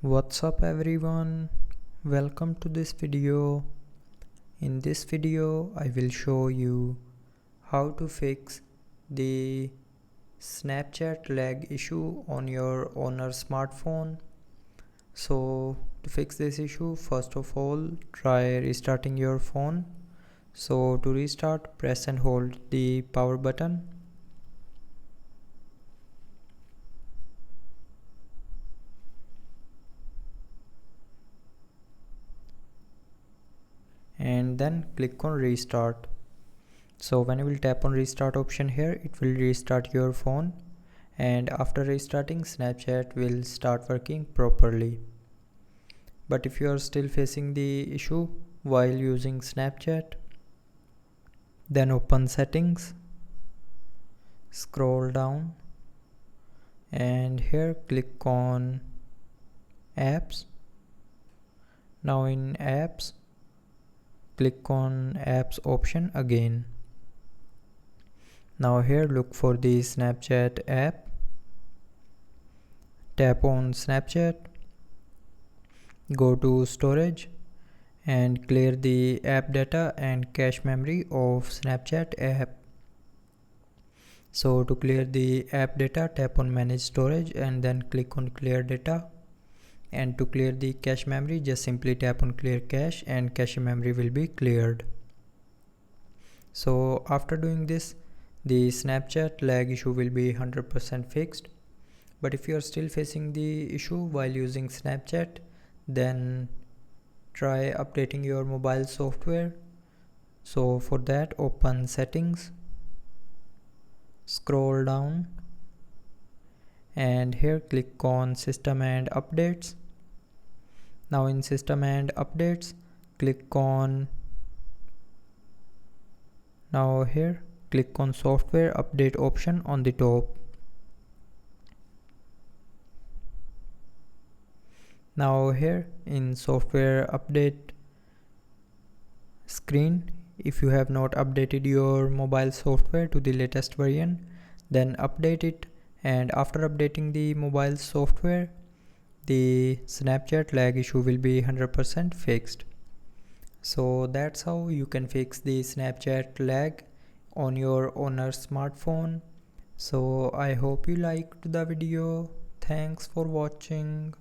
What's up everyone, welcome to this video. In this video I will show you how to fix the Snapchat lag issue on your Honor smartphone. So to fix this issue, first of all try restarting your phone. So to restart, press and hold the power button. And then click on restart. So when you will tap on restart option here, it will restart your phone, and after restarting, Snapchat will start working properly. But if you are still facing the issue while using Snapchat, then open settings, scroll down, and here click on apps. Now in apps, click on apps option again. Now here look for the Snapchat app, tap on Snapchat, go to storage and clear the app data and cache memory of Snapchat app. So to clear the app data, tap on manage storage and then click on clear data, and to clear the cache memory just simply tap on clear cache and cache memory will be cleared. So after doing this, the Snapchat lag issue will be 100% fixed. But if you are still facing the issue while using Snapchat, then try updating your mobile software. So for that, open settings, scroll down, and here click on system and updates. Now in system and updates, click on software update option on the top. Now here in software update screen, if you have not updated your mobile software to the latest version, then update it, and after updating the mobile software, the Snapchat lag issue will be 100% fixed. So that's how you can fix the Snapchat lag on your Honor smartphone. So I hope you liked the video. Thanks for watching.